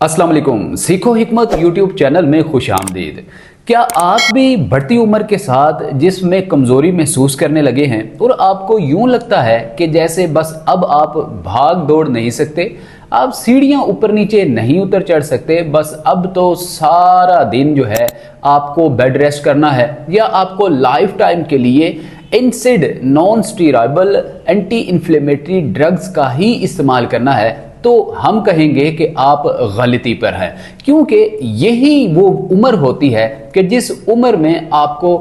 अस्सलाम वालेकुम। सीखो हिकमत यूट्यूब चैनल में खुश आमदीद। क्या आप भी बढ़ती उम्र के साथ जिस्म में कमज़ोरी महसूस करने लगे हैं और आपको यूं लगता है कि जैसे बस अब आप भाग दौड़ नहीं सकते, आप सीढ़ियां ऊपर नीचे नहीं उतर चढ़ सकते, बस अब तो सारा दिन जो है आपको बेड रेस्ट करना है या आपको लाइफ टाइम के लिए NSAID non steroidal anti inflammatory drugs का ही इस्तेमाल करना है, तो हम कहेंगे कि आप गलती पर हैं। क्योंकि यही वो उम्र होती है कि जिस उम्र में आपको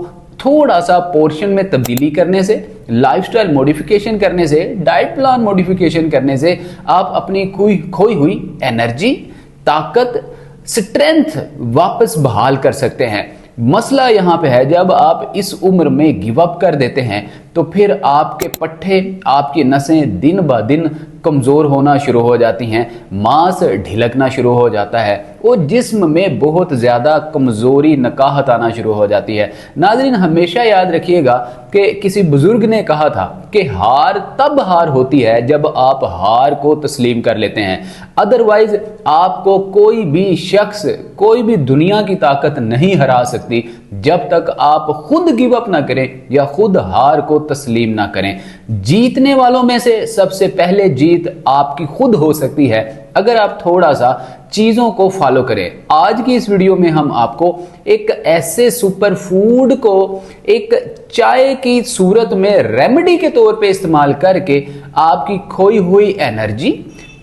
थोड़ा सा पोर्शन में तब्दीली करने से, लाइफस्टाइल मॉडिफिकेशन करने से, डाइट प्लान मॉडिफिकेशन करने से आप अपनी खोई हुई एनर्जी, ताकत, स्ट्रेंथ वापस बहाल कर सकते हैं। मसला यहाँ पे है, जब आप इस उम्र में गिव अप कर देते हैं तो फिर आपके पट्टे, आपकी नसें दिन ब दिन कमज़ोर होना शुरू हो जाती हैं, मांस ढिलकना शुरू हो जाता है और जिस्म में बहुत ज़्यादा कमज़ोरी, नकाहत आना शुरू हो जाती है। नाज़रीन, हमेशा याद रखिएगा कि किसी बुज़ुर्ग ने कहा था कि हार तब हार होती है जब आप हार को तस्लीम कर लेते हैं। अदरवाइज आपको कोई भी शख्स, कोई भी दुनिया की ताकत नहीं हरा सकती जब तक आप खुद गिव अप ना करें या खुद हार को तस्लीम ना करें। जीतने वालों में से सबसे पहले जीत आपकी खुद हो सकती है अगर आप थोड़ा सा चीजों को फॉलो करें। आज की इस वीडियो में हम आपको एक ऐसे सुपर फूड को एक चाय की सूरत में रेमेडी के तौर पे इस्तेमाल करके आपकी खोई हुई एनर्जी,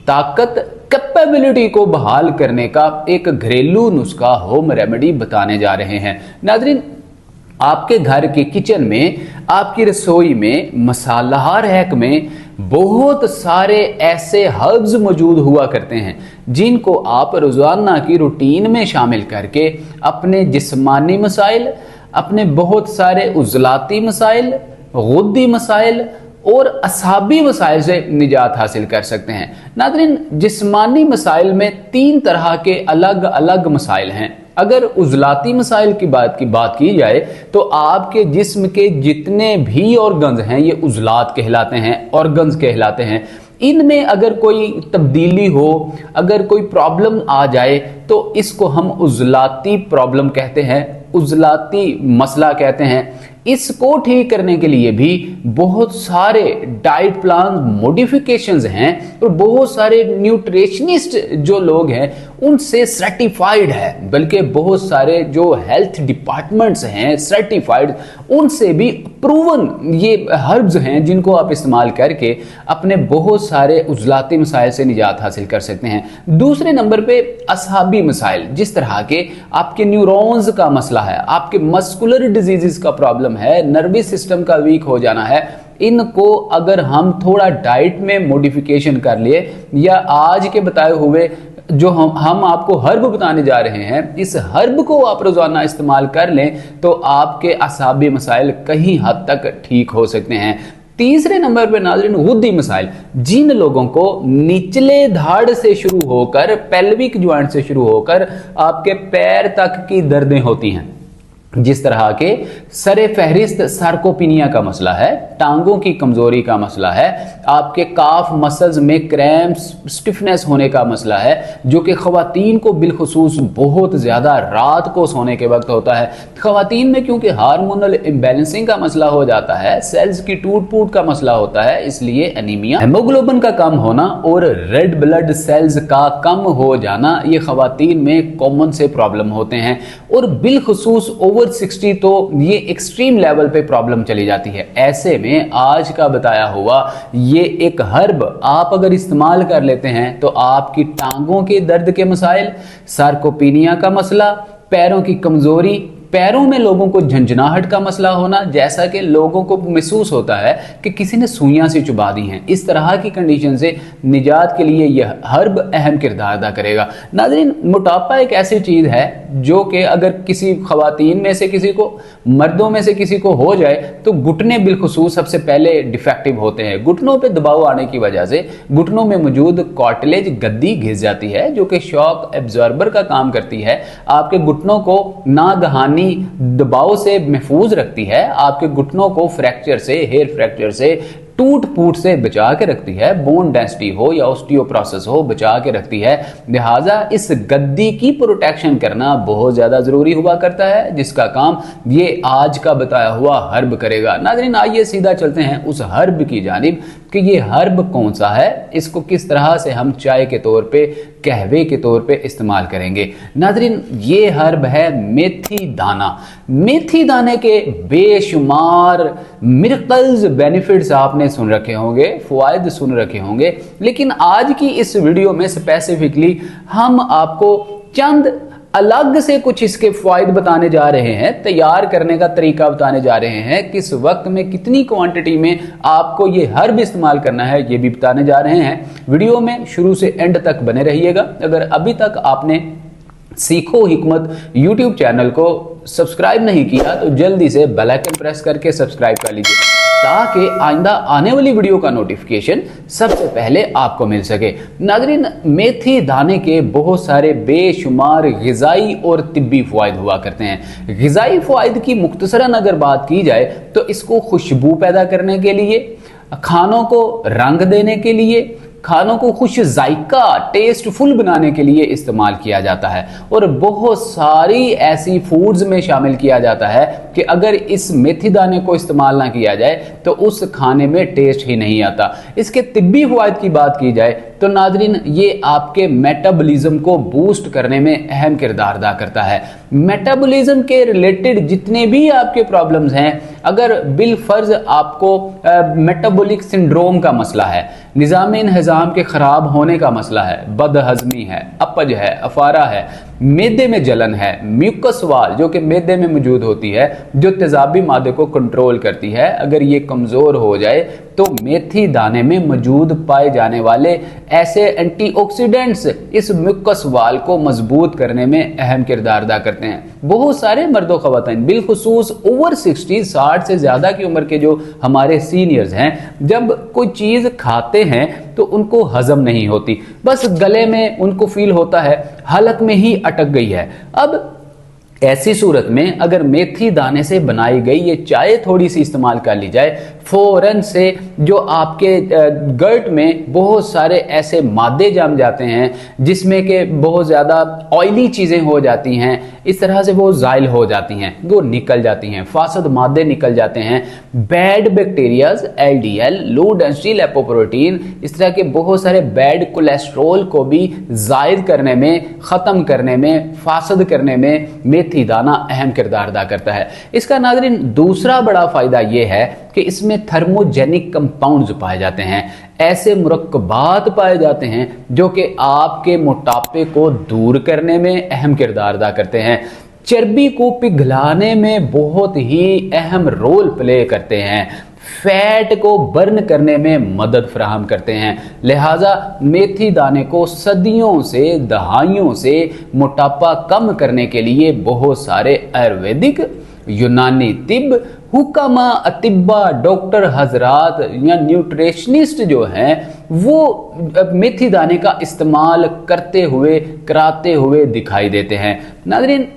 ताकत, कैपेबिलिटी को बहाल करने का एक घरेलू नुस्खा, होम रेमेडी बताने जा रहे हैं। नाज़रीन, आपके घर के किचन में, आपकी रसोई में, मसालाहार रैक में बहुत सारे ऐसे हर्ब्स मौजूद हुआ करते हैं जिनको आप रोजाना की रूटीन में शामिल करके अपने जिस्मानी मसाइल, अपने बहुत सारे उजलाती मसाइल, गुद्दी मसाइल और असाबी मसाइल से निजात हासिल कर सकते हैं। नाज़रीन, जिस्मानी मसाइल में 3 तरह के अलग अलग मसाइल हैं। अगर उजलाती मसाइल की बात की जाए तो आपके जिस्म के जितने भी ऑर्गन्स हैं ये उजलात कहलाते हैं, ऑर्गन्स कहलाते हैं। इनमें अगर कोई तब्दीली हो, अगर कोई प्रॉब्लम आ जाए तो इसको हम उजलाती प्रॉब्लम कहते हैं, उजलाती मसला कहते हैं। इसको ठीक करने के लिए भी बहुत सारे डाइट प्लान मॉडिफिकेशंस हैं और बहुत सारे न्यूट्रिशनिस्ट जो लोग हैं उनसे सर्टिफाइड है, बल्कि बहुत सारे जो हेल्थ डिपार्टमेंट्स हैं सर्टिफाइड, उनसे भी प्रूवन ये हर्ब्स हैं जिनको आप इस्तेमाल करके अपने बहुत सारे उजलाती मसाइल से निजात हासिल कर सकते हैं। दूसरे नंबर पे असाबी मसाइल, जिस तरह के आपके न्यूरॉन्स का मसला है, आपके मस्कुलर डिजीजेस का प्रॉब्लम है, नर्वस सिस्टम का वीक हो जाना है, इनको अगर हम थोड़ा डाइट में मॉडिफिकेशन कर लिए या आज के बताए हुए जो हम आपको हर्ब बताने जा रहे हैं, इस हर्ब को आप रोजाना इस्तेमाल कर लें तो आपके असाबी मसाइल कहीं हद तक ठीक हो सकते हैं। तीसरे नंबर पर नाज़रीन, गुद्दी मसाइल, जिन लोगों को निचले धाड़ से शुरू होकर, पेल्विक ज्वाइंट से शुरू होकर आपके पैर तक की दर्दें होती हैं, जिस तरह के सरे फहरिस्त सार्कोपिनिया का मसला है, टांगों की कमजोरी का मसला है, आपके काफ मसल्स में क्रैम्प्स, स्टिफनेस होने का मसला है, जो कि खवातीन को बिलखुसूस बहुत ज्यादा रात को सोने के वक्त होता है। खवातीन में क्योंकि हार्मोनल इम्बैलेंसिंग का मसला हो जाता है, सेल्स की टूट फूट का मसला होता है, इसलिए एनीमिया, हेमोग्लोबिन का कम होना और रेड ब्लड सेल्स का कम हो जाना ये खवातीन में कॉमन से प्रॉब्लम होते हैं। और बिलखुसूस ओवर 60 तो ये एक्सट्रीम लेवल पे प्रॉब्लम चली जाती है। ऐसे में आज का बताया हुआ ये एक हर्ब आप अगर इस्तेमाल कर लेते हैं तो आपकी टांगों के दर्द के मसाइल, सार्कोपिनिया का मसला, पैरों की कमजोरी, पैरों में लोगों को झंझनाहट का मसला होना, जैसा कि लोगों को महसूस होता है कि किसी ने सुइयां से चुबा दी हैं, इस तरह की कंडीशन से निजात के लिए यह हर्ब अहम किरदार अदा करेगा। नाज़रीन, मोटापा एक ऐसी चीज है जो कि अगर किसी खवातीन में से किसी को, मर्दों में से किसी को हो जाए तो घुटने बिलखुसूस सबसे पहले डिफेक्टिव होते हैं। घुटनों पे दबाव आने की वजह से घुटनों में मौजूद कार्टिलेज गद्दी घिस जाती है, जो कि शॉक एब्जॉर्बर का काम करती है, आपके घुटनों को नागहानी दबाव से महफूज रखती है, आपके घुटनों को फ्रैक्चर से, हेयर फ्रैक्चर से, टूट फूट से बचा के रखती है, बोन डेंसिटी हो या ऑस्टियोप्रोसिस हो बचा के रखती है। लिहाजा इस गद्दी की प्रोटेक्शन करना बहुत ज्यादा जरूरी हुआ करता है, जिसका काम ये आज का बताया हुआ हर्ब करेगा। नाज़रीन आइए सीधा चलते हैं उस हर्ब की जानिब कि ये हर्ब कौन सा है, इसको किस तरह से हम चाय के तौर पे, कहवे के तौर पे इस्तेमाल करेंगे। नाज़रीन ये हर्ब है मेथी दाना। मेथी दाने के बेशुमार मिरेकल्स बेनिफिट्स आपने सुन रखे होंगे, फ़वाइद सुन रखे होंगे, लेकिन आज की इस वीडियो में स्पेसिफिकली हम आपको चंद अलग से कुछ इसके फायद बताने जा रहे हैं, तैयार करने का तरीका बताने जा रहे हैं, किस वक्त में कितनी क्वांटिटी में आपको ये हर्ब इस्तेमाल करना है ये भी बताने जा रहे हैं। वीडियो में शुरू से एंड तक बने रहिएगा। अगर अभी तक आपने सीखो हिकमत यूट्यूब चैनल को सब्सक्राइब नहीं किया तो जल्दी से बेल आइकन प्रेस करके सब्सक्राइब कर लीजिए, ताकि आइंदा आने वाली वीडियो का नोटिफिकेशन सबसे पहले आपको मिल सके। नाज़रीन मेथी दाने के बहुत सारे बेशुमार ग़िज़ाई और तिब्बी फ़वाइद हुआ करते हैं। ग़िज़ाई फ़वाइद की मुख्तसरन अगर बात की जाए तो इसको खुशबू पैदा करने के लिए, खानों को रंग देने के लिए, खानों को खुश जायका टेस्टफुल बनाने के लिए इस्तेमाल किया जाता है, और बहुत सारी ऐसी फूड्स में शामिल किया जाता है कि अगर इस मेथी दाने को इस्तेमाल ना किया जाए तो उस खाने में टेस्ट ही नहीं आता। इसके तिब्बी फ़वाइद की बात की जाए तो नाज़रीन ये आपके मेटाबॉलिज्म को बूस्ट करने में अहम किरदार अदा करता है। मेटाबॉलिज्म के रिलेटेड जितने भी आपके प्रॉब्लम्स हैं, अगर बिलफर्ज आपको मेटाबॉलिक सिंड्रोम का मसला है, निज़ाम इंहिज़ाम के ख़राब होने का मसला है, बदहज़मी है, अपज है, अफारा है, मैदे में जलन है, म्यूकस वाल जो कि मैदे में मौजूद होती है, जो तेज़ाबी मादे को कंट्रोल करती है, अगर ये कमज़ोर हो जाए तो मेथी दाने में मौजूद पाए जाने वाले ऐसे एंटीऑक्सीडेंट्स इस म्यूकस वाल को मजबूत करने में अहम किरदार अदा करते हैं। बहुत सारे मर्दों ख़वातीन बिलखुसूस ओवर 60 से ज़्यादा की उम्र के जो हमारे सीनियर्स हैं, जब कोई चीज़ खाते हैं तो उनको हजम नहीं होती, बस गले में उनको फील होता है हलक में ही अटक गई है। अब ऐसी सूरत में अगर मेथी दाने से बनाई गई ये चाय थोड़ी सी इस्तेमाल कर ली जाए, फ़ौरन से जो आपके गर्ट में बहुत सारे ऐसे मादे जम जाते हैं जिसमें कि बहुत ज़्यादा ऑयली चीज़ें हो जाती हैं, इस तरह से वो ज़ाइल हो जाती हैं, वो निकल जाती हैं, फासद मादे निकल जाते हैं, bad bacterias, LDL, low density lipoprotein, इस तरह के बहुत सारे बैड कोलेस्ट्रॉल को भी ज़ायद करने में, ख़त्म करने में, फासद करने में मेथी दाना अहम किरदार अदा करता है। इसका नाज़रीन दूसरा बड़ा फ़ायदा ये है कि इसमें थर्मोजेनिक कंपाउंड्स पाए जाते हैं, ऐसे मुरक्कबात पाए जाते हैं जो कि आपके मोटापे को दूर करने में अहम किरदार अदा करते हैं, चर्बी को पिघलाने में बहुत ही अहम रोल प्ले करते हैं, फैट को बर्न करने में मदद फराहम करते हैं। लिहाजा मेथी दाने को सदियों से, दहाइयों से मोटापा कम करने के लिए बहुत सारे आयुर्वेदिक, यूनानी तिब, हुक्मा, अतिब्बा, डॉक्टर हजरात या न्यूट्रिशनिस्ट जो हैं वो मेथी दाने का इस्तेमाल करते हुए, कराते हुए दिखाई देते हैं। नाज़रीन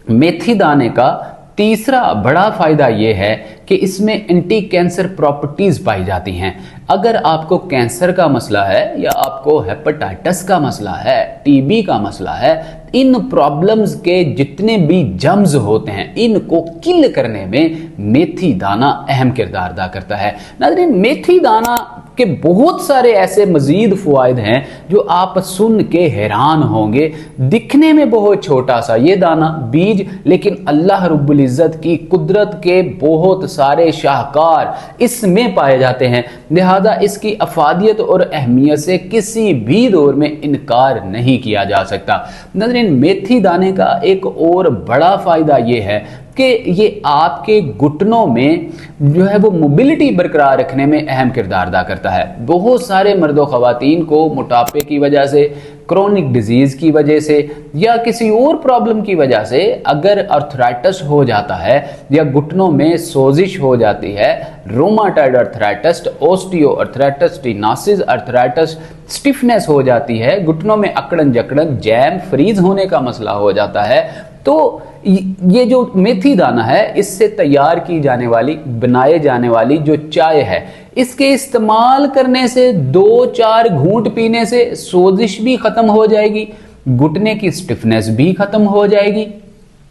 मेथी दाने का तीसरा बड़ा फायदा यह है कि इसमें एंटी कैंसर प्रॉपर्टीज पाई जाती हैं। अगर आपको कैंसर का मसला है या आपको हेपेटाइटिस का मसला है, टीबी का मसला है, इन प्रॉब्लम्स के जितने भी जम्स होते हैं इनको किल करने में मेथी दाना अहम किरदार अदा करता है। नाज़रीन मेथी दाना के बहुत सारे ऐसे मजीद फ़वाइद हैं जो आप सुन के हैरान होंगे। दिखने में बहुत छोटा सा ये दाना बीज, लेकिन अल्लाह रब्बुल इज़्ज़त की कुदरत के बहुत सारे शाहकार इसमें पाए जाते हैं। लिहाजा इसकी अफादियत और अहमियत से किसी भी दौर में इनकार नहीं किया जा सकता। नाज़रीन मेथी दाने का एक और बड़ा फ़ायदा ये है कि ये आपके घुटनों में जो है वो मोबिलिटी बरकरार रखने में अहम किरदार अदा करता है। बहुत सारे मर्दों ख़वातीन को मोटापे की वजह से, क्रोनिक डिजीज़ की वजह से या किसी और प्रॉब्लम की वजह से अगर अर्थराइटिस हो जाता है या घुटनों में सोजिश हो जाती है, रोमाटॉइड अर्थराइटिस, ओस्टियो अर्थराइटिस, टिनासिस अर्थराइटिस, स्टिफनेस हो जाती है, घुटनों में अकड़न जकड़न, जैम, फ्रीज होने का मसला हो जाता है, तो ये जो मेथी दाना है, इससे तैयार की जाने वाली, बनाए जाने वाली जो चाय है, इसके इस्तेमाल करने से 2-4 घूंट पीने से सोजिश भी खत्म हो जाएगी, घुटने की स्टिफनेस भी खत्म हो जाएगी,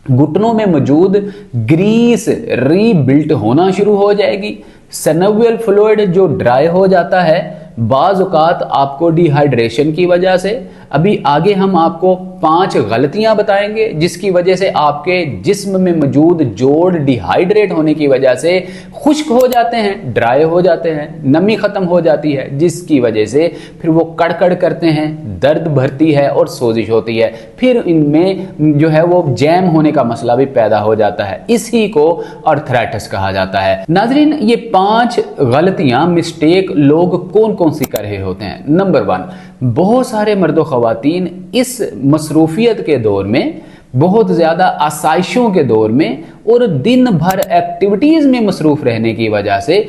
घुटनों में मौजूद ग्रीस रीबिल्ट होना शुरू हो जाएगी, सनोवियल फ्लूइड जो ड्राई हो जाता है बाज औकात आपको डिहाइड्रेशन की वजह से। अभी आगे हम आपको 5 गलतियां बताएंगे जिसकी वजह से आपके जिस्म में मौजूद जोड़ डिहाइड्रेट होने की वजह से खुश्क हो जाते हैं, ड्राई हो जाते हैं, नमी खत्म हो जाती है, जिसकी वजह से फिर वो कड़कड़ करते हैं, दर्द भरती है और सोजिश होती है, फिर इनमें जो है वो जैम होने का मसला भी पैदा हो जाता है। इसी को अर्थराइटिस कहा जाता है। नाजरीन, ये 5 गलतियां, मिस्टेक लोग कौन कौन सी कर रहे होते हैं। नंबर 1, बहुत सारे मर्द ख़वातीन इस मसरूफियत के दौर में, बहुत ज़्यादा आसाइशों के दौर में और दिन भर एक्टिविटीज़ में मसरूफ़ रहने की वजह से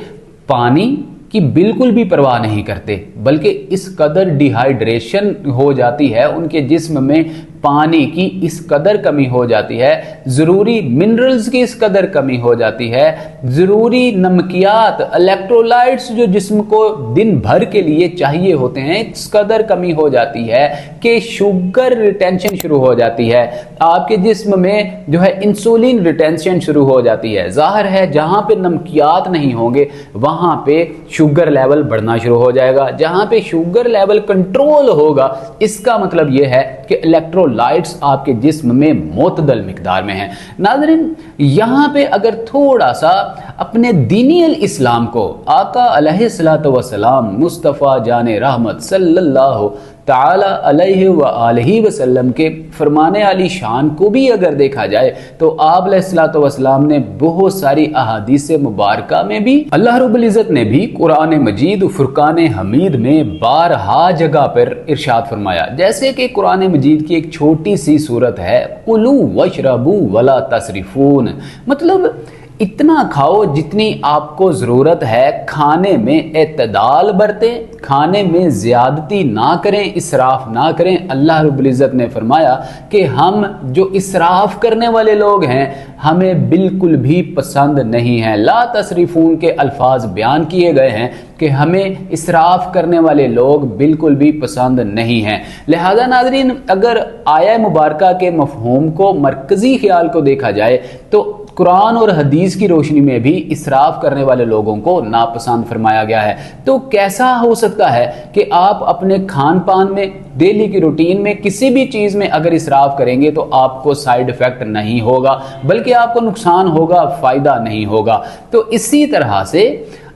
पानी की बिल्कुल भी परवाह नहीं करते, बल्कि इस कदर डिहाइड्रेशन हो जाती है, उनके जिस्म में पानी की इस कदर कमी हो जाती है, ज़रूरी मिनरल्स की इस कदर कमी हो जाती है, ज़रूरी नमकियात, इलेक्ट्रोलाइट्स जो जिस्म को दिन भर के लिए चाहिए होते हैं, इस कदर कमी हो जाती है कि शुगर रिटेंशन शुरू हो जाती है, आपके जिस्म में जो है इंसुलिन रिटेंशन शुरू हो जाती है। जाहिर है जहां पे नमकियात नहीं होंगे वहां पे शुगर लेवल बढ़ना शुरू हो जाएगा, जहां पे शुगर लेवल कंट्रोल होगा इसका मतलब यह है कि इलेक्ट्रोलाइट्स आपके जिस्म में मोतदल मिकदार में हैं। नाज़रीन, यहां पे अगर थोड़ा सा अपने दीनियल इस्लाम को, आका अलैहिस्सलातु वस्सलाम, मुस्तफ़ा जाने रहमत सल्लल्लाहु ताला अलैहि व आलिहि वसल्लम के फरमाने वाली शान को भी अगर देखा जाए तो आप अलैहिस्सलातु वस्सलाम ने बहुत सारी अहादीस मुबारका में भी, अल्लाह रब्बुल इज़्ज़त ने भी कुरान मजीद फुरकान हमीद में बारहा जगह पर इरशाद फरमाया। जैसे कि कुरान मजीद की एक छोटी सी सूरत है, कुलू वशरबू वला तसरिफून, मतलब इतना खाओ जितनी आपको ज़रूरत है, खाने में एतदाल बरतें, खाने में ज़्यादती ना करें, इसराफ ना करें। अल्लाह रब्बुल इज़्ज़त ने फरमाया कि हम जो इसराफ करने वाले लोग हैं हमें बिल्कुल भी पसंद नहीं है। ला तसरिफून के अल्फाज बयान किए गए हैं कि हमें इसराफ करने वाले लोग बिल्कुल भी पसंद नहीं हैं। लिहाजा नाज़रीन, अगर आया मुबारका के मफहूम को, मरकज़ी ख्याल को देखा जाए तो कुरान और हदीस की रोशनी में भी इसराफ करने वाले लोगों को नापसंद फरमाया गया है। तो कैसा हो सकता है कि आप अपने खान पान में, डेली की रूटीन में किसी भी चीज़ में अगर इसराफ करेंगे तो आपको साइड इफ़ेक्ट नहीं होगा, बल्कि आपको नुकसान होगा, फ़ायदा नहीं होगा। तो इसी तरह से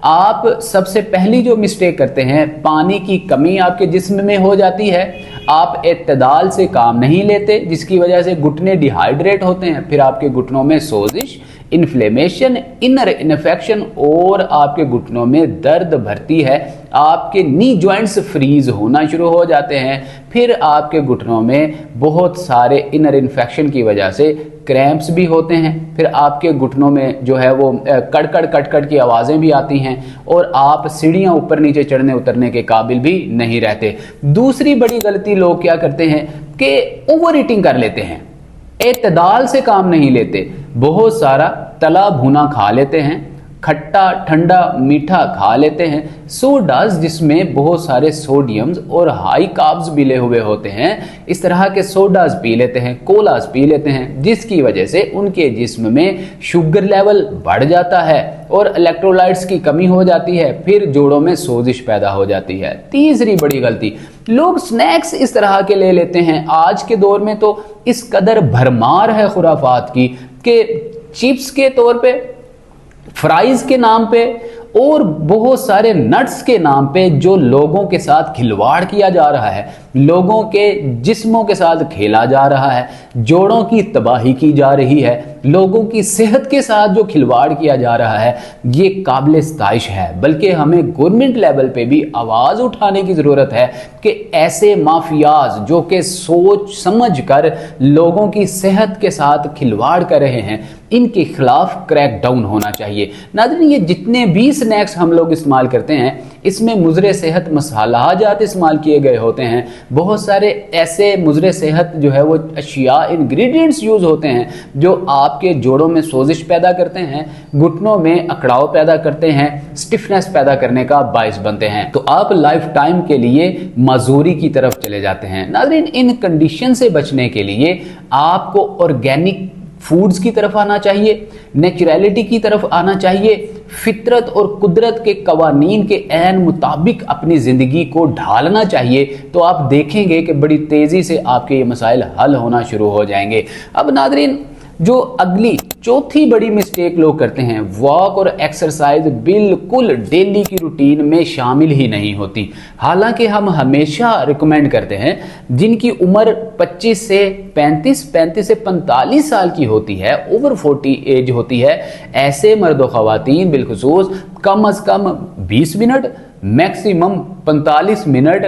आप सबसे पहली जो मिस्टेक करते हैं, पानी की कमी आपके जिस्म में हो जाती है, आप एतदाल से काम नहीं लेते, जिसकी वजह से घुटने डिहाइड्रेट होते हैं, फिर आपके घुटनों में सोजिश, इन्फ्लेमेशन, इनर इन्फेक्शन और आपके घुटनों में दर्द भरती है, आपके नी जॉइंट्स फ्रीज होना शुरू हो जाते हैं, फिर आपके घुटनों में बहुत सारे इनर इन्फेक्शन की वजह से क्रैम्प्स भी होते हैं, फिर आपके घुटनों में जो है वो कड़कड़ कटकट की आवाज़ें भी आती हैं और आप सीढ़ियाँ ऊपर नीचे चढ़ने उतरने के काबिल भी नहीं रहते। दूसरी बड़ी गलती लोग क्या करते हैं कि ओवर ईटिंग कर लेते हैं, एतदाल से काम नहीं लेते, बहुत सारा तला भुना खा लेते हैं, खट्टा ठंडा मीठा खा लेते हैं, सोडास जिसमें बहुत सारे सोडियम्स और हाई कार्ब्स मिले हुए होते हैं, इस तरह के सोडास पी लेते हैं, कोलास पी लेते हैं, जिसकी वजह से उनके जिस्म में शुगर लेवल बढ़ जाता है और इलेक्ट्रोलाइट्स की कमी हो जाती है, फिर जोड़ों में सोजिश पैदा हो जाती है। तीसरी बड़ी गलती, लोग स्नैक्स इस तरह के ले लेते हैं। आज के दौर में तो इस कदर भरमार है खुराफात की कि चिप्स के तौर पे, फ्राइज के नाम पे और बहुत सारे नट्स के नाम पे जो लोगों के साथ खिलवाड़ किया जा रहा है, लोगों के जिस्मों के साथ खेला जा रहा है, जोड़ों की तबाही की जा रही है, लोगों की सेहत के साथ जो खिलवाड़ किया जा रहा है, ये काबिल सताइश है। बल्कि हमें गवर्नमेंट लेवल पे भी आवाज़ उठाने की ज़रूरत है कि ऐसे माफियाज जो कि सोच समझ कर लोगों की सेहत के साथ खिलवाड़ कर रहे हैं, इनके खिलाफ क्रैक डाउन होना चाहिए। नाज़रीन, ये जितने भी स्नैक्स हम लोग इस्तेमाल करते हैं, इसमें मुजरे सेहत मसालाजात इस्तेमाल किए गए होते हैं, बहुत सारे ऐसे मुजरे सेहत जो है वो अशिया इंग्रेडिएंट्स यूज होते हैं जो आपके जोड़ों में सोजिश पैदा करते हैं, घुटनों में अकड़ाव पैदा करते हैं, स्टिफनेस पैदा करने का बायस बनते हैं। तो आप लाइफ टाइम के लिए माजूरी की तरफ चले जाते हैं। नाज़रीन, इन कंडीशन से बचने के लिए आपको ऑर्गेनिक फूड्स की तरफ आना चाहिए, नेचुरलिटी की तरफ आना चाहिए, फितरत और कुदरत के कवानीन के ऐन मुताबिक अपनी ज़िंदगी को ढालना चाहिए। तो आप देखेंगे कि बड़ी तेज़ी से आपके ये मसाइल हल होना शुरू हो जाएंगे। अब नाज़रीन, जो अगली चौथी बड़ी मिस्टेक लोग करते हैं, वॉक और एक्सरसाइज बिल्कुल डेली की रूटीन में शामिल ही नहीं होती। हालांकि हम हमेशा रिकमेंड करते हैं जिनकी उम्र 25 से 35 से 45 साल की होती है, ओवर 40 एज होती है, ऐसे मर्द व ख़वातीन बिलखुसूस कम अज़ कम 20 मिनट, मैक्सिमम 45 मिनट,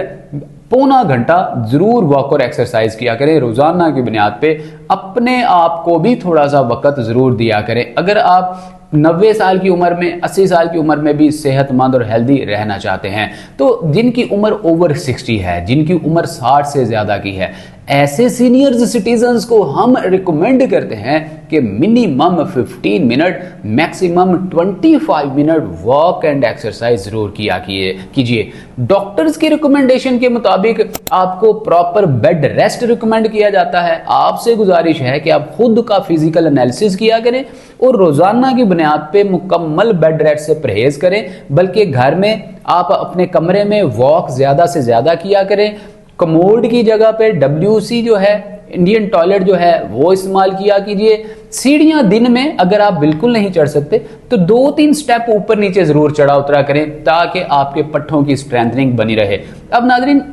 पौना घंटा जरूर वॉक और एक्सरसाइज किया करें। रोजाना की बुनियाद पे अपने आप को भी थोड़ा सा वक्त जरूर दिया करें। अगर आप 90 साल की उम्र में, 80 साल की उम्र में भी सेहतमंद और हेल्दी रहना चाहते हैं, तो जिनकी उम्र ओवर 60 है, जिनकी उम्र 60 से ज्यादा की है, ऐसे सीनियर सिटीजन्स को हम रिकमेंड करते हैं कि minimum 15 minute, maximum 25 minute walk and exercise जरूर कीजिए। डॉक्टर्स की रिकमेंडेशन के मुताबिक आपको प्रॉपर बेड रेस्ट रिकमेंड किया जाता है। आपसे गुजारिश है कि आप खुद का फिजिकल एनालिसिस किया करें और रोजाना की बुनियाद पे मुकम्मल बेड रेस्ट से परहेज करें, बल्कि घर में आप अपने कमरे में वॉक ज्यादा से ज्यादा किया करें। कमोड की जगह पे WC जो है, इंडियन टॉयलेट जो है, वो इस्तेमाल किया कीजिए। सीढ़ियां दिन में अगर आप बिल्कुल नहीं चढ़ सकते तो 2-3 स्टेप ऊपर नीचे जरूर चढ़ा उतरा करें ताकि आपके पट्ठों की स्ट्रेंथनिंग बनी रहे। अब नाज़रीन,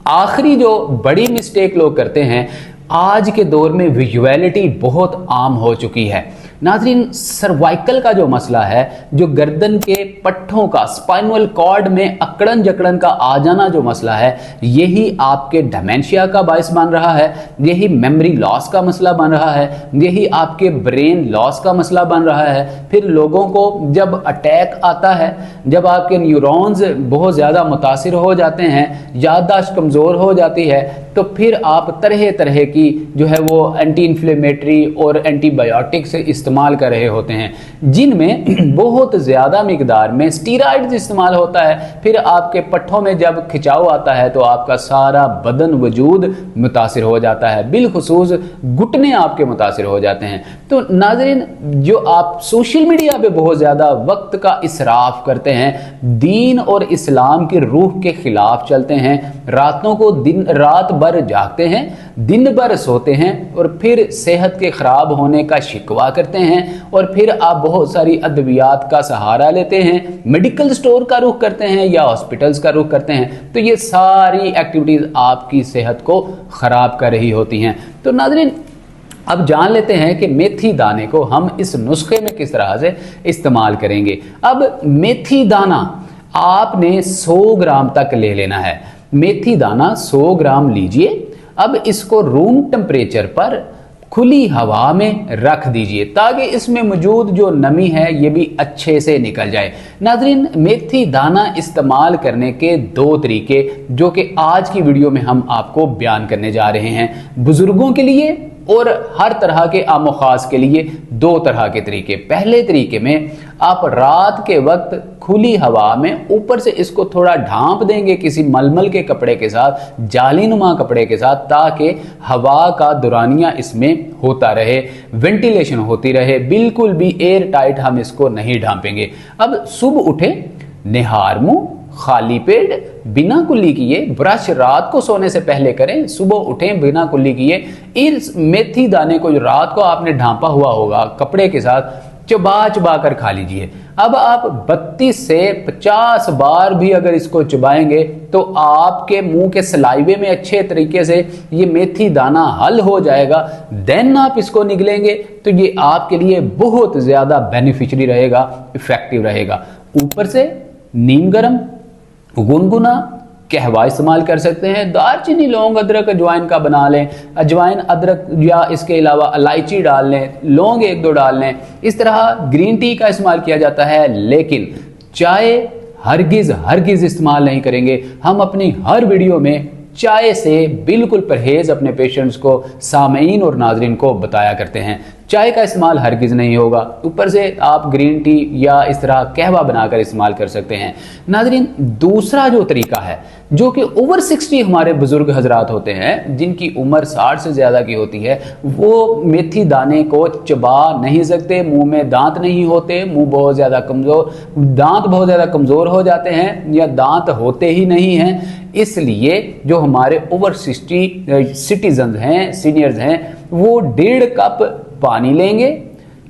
आखिरी जो बड़ी मिस्टेक लोग करते हैं, आज के दौर में विजुअलिटी बहुत आम हो चुकी है। नाज़रीन, सर्वाइकल का जो मसला है, जो गर्दन के पट्ठों का, स्पाइनल कॉर्ड में अकड़न जकड़न का आ जाना जो मसला है, यही आपके डिमेंशिया का बायस बन रहा है, यही मेमोरी लॉस का मसला बन रहा है, यही आपके ब्रेन लॉस का मसला बन रहा है। फिर लोगों को जब अटैक आता है, जब आपके न्यूरॉन्स बहुत ज़्यादा मुतासिर हो जाते हैं, याददाश्त कमज़ोर हो जाती है, तो फिर आप तरह तरह की जो है वो एंटी इन्फ्लेमेटरी और एंटीबायोटिक्स इस्तेमाल कर रहे होते हैं, जिनमें बहुत ज़्यादा मिकदार में स्टीरॉइड्स इस्तेमाल होता है। फिर आपके पट्ठों में जब खिंचाव आता है तो आपका सारा बदन वजूद मुतासिर हो जाता है, बिलखुसूस घुटने आपके मुतासिर हो जाते हैं। तो नाज़रीन, जो आप सोशल मीडिया पे बहुत ज़्यादा वक्त का इसराफ करते हैं, दीन और इस्लाम की रूह के खिलाफ चलते हैं, रातों को दिन रात भर जागते हैं, दिन भर सोते हैं और फिर सेहत के खराब होने का शिकवा करते हैं, और फिर आप बहुत सारी अद्वियात का सहारा लेते हैं, मेडिकल स्टोर का रुख करते हैं या हॉस्पिटल्स का रुख करते हैं, तो ये सारी एक्टिविटीज आपकी सेहत को खराब कर रही होती हैं। तो नाज़रीन, अब जान लेते हैं कि मेथी दाने को हम इस नुस्खे में किस तरह से इस्तेमाल करेंगे। अब मेथी दाना आपने 100 ग्राम तक ले लेना है। मेथी दाना 100 ग्राम लीजिए। अब इसको रूम टेम्परेचर पर खुली हवा में रख दीजिए ताकि इसमें मौजूद जो नमी है ये भी अच्छे से निकल जाए। नाज़रीन, मेथी दाना इस्तेमाल करने के 2 तरीके जो कि आज की वीडियो में हम आपको बयान करने जा रहे हैं। बुजुर्गों के लिए और हर तरह के आमो खास के लिए 2 तरह के तरीके। पहले तरीके में आप रात के वक्त खुली हवा में ऊपर से इसको थोड़ा ढांप देंगे किसी मलमल के कपड़े के साथ, जालीनुमा कपड़े के साथ, ताकि हवा का दौरानिया इसमें होता रहे, वेंटिलेशन होती रहे। बिल्कुल भी एयर टाइट हम इसको नहीं ढांपेंगे। अब सुबह उठे, निहार मुंह, खाली पेट, बिना कुल्ली किए, ब्रश रात को सोने से पहले करें, सुबह उठें बिना कुल्ली किए। इस मेथी दाने को जो रात को आपने ढांपा हुआ होगा कपड़े के साथ, चबा चबा कर खा लीजिए। अब आप 32 से 50 बार भी अगर इसको चबाएंगे तो आपके मुंह के सलाइवे में अच्छे तरीके से ये मेथी दाना हल हो जाएगा। देन आप इसको निगलेंगे तो ये आपके लिए बहुत ज्यादा बेनिफिशियरी रहेगा, इफेक्टिव रहेगा। ऊपर से नीम गरम, गुनगुना कहवा इस्तेमाल कर सकते हैं। दालचीनी, लौंग, अदरक, अजवाइन का बना लें। अजवाइन, अदरक या इसके अलावा इलायची डाल लें, लौंग 1-2 डाल लें। इस तरह ग्रीन टी का इस्तेमाल किया जाता है, लेकिन चाय हरगिज हरगिज इस्तेमाल नहीं करेंगे। हम अपनी हर वीडियो में चाय से बिल्कुल परहेज अपने पेशेंट्स को, सामईन और नाजरीन को बताया करते हैं। चाय का इस्तेमाल हरगिज नहीं होगा। ऊपर से आप ग्रीन टी या इस तरह कहवा बनाकर इस्तेमाल कर सकते हैं। नाजरीन, दूसरा जो तरीका है, जो कि ओवर 60 हमारे बुजुर्ग हजरात होते हैं, जिनकी उम्र 60 से ज़्यादा की होती है, वो मेथी दाने को चबा नहीं सकते, मुंह में दांत नहीं होते, मुंह बहुत ज़्यादा कमज़ोर, दांत बहुत ज़्यादा कमज़ोर हो जाते हैं या दांत होते ही नहीं हैं। इसलिए जो हमारे ओवर 60 सिटीजन हैं, सीनियर्स हैं, वो 1.5 कप पानी लेंगे,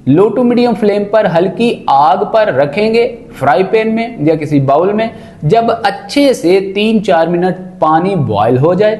लो टू मीडियम फ्लेम पर हल्की आग पर रखेंगे, फ्राई पैन में या किसी बाउल में। जब अच्छे से 3-4 मिनट पानी बॉयल हो जाए,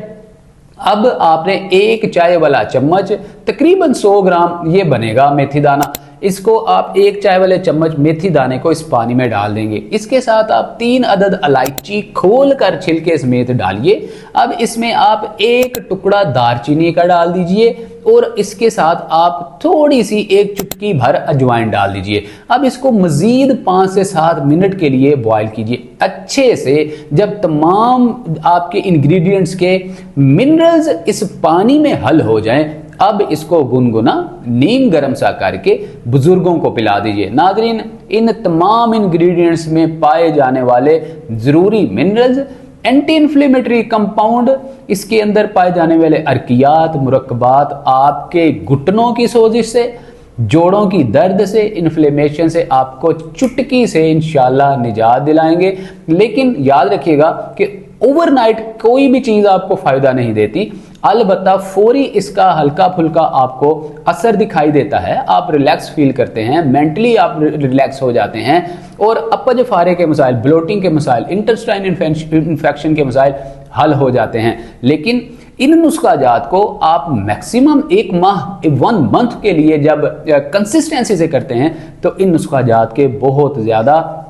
अब आपने 1 चाय वाला चम्मच, तकरीबन 100 ग्राम ये बनेगा मेथी दाना, इसको आप 1 चाय वाले चम्मच मेथी दाने को इस पानी में डाल देंगे। इसके साथ आप 3 अदद इलायची खोल कर छिलके समेत डालिए। अब इसमें आप 1 टुकड़ा दालचीनी का डाल दीजिए और इसके साथ आप थोड़ी सी 1 चुटकी भर अजवाइन डाल दीजिए। अब इसको मजीद 5 से 7 मिनट के लिए बॉयल कीजिए अच्छे से। जब तमाम आपके इंग्रेडिएंट्स के मिनरल्स इस पानी में हल हो जाएं, अब इसको गुनगुना नीम गरम सा करके बुजुर्गों को पिला दीजिए। नाज़रीन, इन तमाम इंग्रेडिएंट्स में पाए जाने वाले जरूरी मिनरल्स, एंटी इन्फ्लेमेटरी कंपाउंड, इसके अंदर पाए जाने वाले अर्कियात, मुरक्कबात आपके घुटनों की सोजिश से, जोड़ों की दर्द से, इन्फ्लेमेशन से आपको चुटकी से इंशाल्लाह निजात दिलाएंगे। लेकिन याद रखिएगा कि ओवरनाइट कोई भी चीज आपको फायदा नहीं देती। अलबत्ता फौरी इसका हल्का फुल्का आपको असर दिखाई देता है, आप रिलैक्स फील करते हैं, मेंटली आप रिलैक्स हो जाते हैं और अपज फारे के मसाइल, ब्लोटिंग के मसाइल, इंटेस्टाइन इन्फेक्शन के मसाइल हल हो जाते हैं। लेकिन इन नुस्खाजात को आप मैक्सिमम 1 माह, 1 मंथ के लिए जब कंसिस्टेंसी से करते हैं तो इन नुस्खाजात के बहुत ज्यादा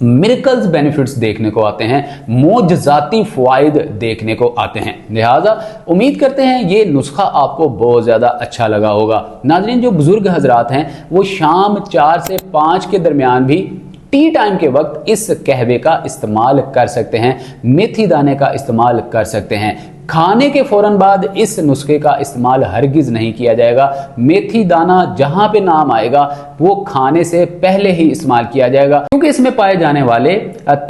मिरेकल्स बेनिफिट्स देखने को आते हैं, मोजजाती फ़वाइद देखने को आते हैं। लिहाजा उम्मीद करते हैं ये नुस्खा आपको बहुत ज़्यादा अच्छा लगा होगा। नाज़रीन, जो बुजुर्ग हजरात हैं वो शाम 4 से 5 के दरमियान भी टी टाइम के वक्त इस कहवे का इस्तेमाल कर सकते हैं, मेथी दाने का इस्तेमाल कर सकते हैं। खाने के फौरन बाद इस नुस्खे का इस्तेमाल हरगिज नहीं किया जाएगा। मेथी दाना जहां पे नाम आएगा वो खाने से पहले ही इस्तेमाल किया जाएगा, क्योंकि इसमें पाए जाने वाले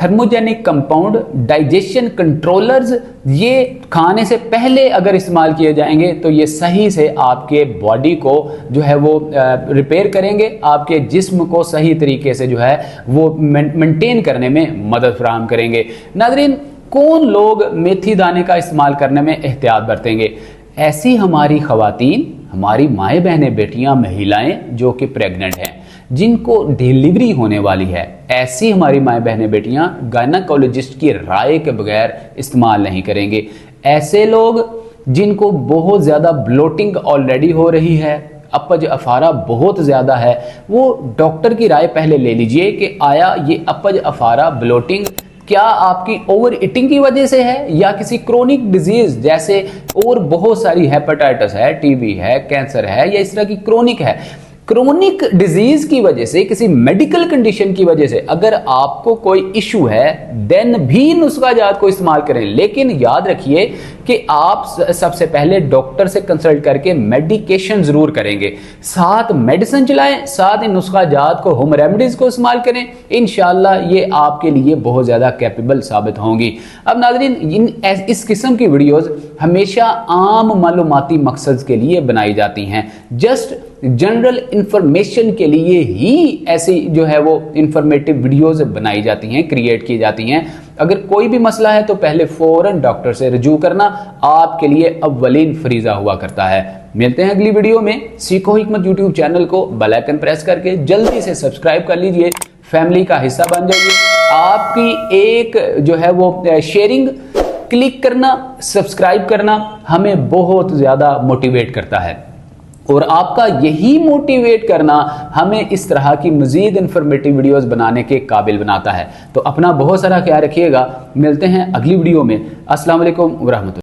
थर्मोजेनिक कंपाउंड, डाइजेशन कंट्रोलर्स, ये खाने से पहले अगर इस्तेमाल किए जाएंगे तो ये सही से आपके बॉडी को जो है वो रिपेयर करेंगे, आपके जिस्म को सही तरीके से जो है वो मेंटेन करने में मदद फराहम करेंगे। नाज़रीन, कौन लोग मेथी दाने का इस्तेमाल करने में एहतियात बरतेंगे? ऐसी हमारी खवातीन, हमारी माएँ बहनें, बेटियां, महिलाएं जो कि प्रेग्नेंट हैं, जिनको डिलीवरी होने वाली है, ऐसी हमारी माएँ बहनें, बेटियां गायनेकोलॉजिस्ट की राय के बगैर इस्तेमाल नहीं करेंगे। ऐसे लोग जिनको बहुत ज़्यादा ब्लोटिंग ऑलरेडी हो रही है, अपज अफारा बहुत ज़्यादा है, वो डॉक्टर की राय पहले ले लीजिए कि आया ये अपज अफारा, ब्लोटिंग क्या आपकी ओवर ईटिंग की वजह से है या किसी क्रोनिक डिजीज जैसे और बहुत सारी हेपेटाइटिस है, टीबी है, कैंसर है या इस तरह की क्रोनिक है। क्रोनिक डिजीज की वजह से, किसी मेडिकल कंडीशन की वजह से अगर आपको कोई इशू है, देन भी नुस्खाजात को इस्तेमाल करें। लेकिन याद रखिए कि आप सबसे पहले डॉक्टर से कंसल्ट करके मेडिकेशन जरूर करेंगे, साथ मेडिसिन चलाएं, साथ इन नुस्खाजात को, होम रेमेडीज को इस्तेमाल करें। इंशाल्लाह ये आपके लिए बहुत ज्यादा कैपेबल साबित होंगी। अब नाज़रीन, इस किस्म की वीडियोस हमेशा आम मालूमाती मकसद के लिए बनाई जाती हैं, जस्ट जनरल इंफॉर्मेशन के लिए ही ऐसी जो है वो इंफॉर्मेटिव वीडियोस बनाई जाती हैं, क्रिएट की जाती हैं। अगर कोई भी मसला है तो पहले फौरन डॉक्टर से रजू करना आपके लिए अव्वलीन फरीजा हुआ करता है। मिलते हैं अगली वीडियो में। सीखो हिकमत यूट्यूब चैनल को बेल आइकन प्रेस करके जल्दी से सब्सक्राइब कर लीजिए, फैमिली का हिस्सा बन जाइए। आपकी एक जो है वो शेयरिंग, क्लिक करना, सब्सक्राइब करना हमें बहुत ज्यादा मोटिवेट करता है और आपका यही मोटिवेट करना हमें इस तरह की मजीद इंफॉर्मेटिव वीडियोस बनाने के काबिल बनाता है। तो अपना बहुत सारा ख्याल रखिएगा। मिलते हैं अगली वीडियो में। अस्सलाम वालेकुम व रहमतुल्लाह।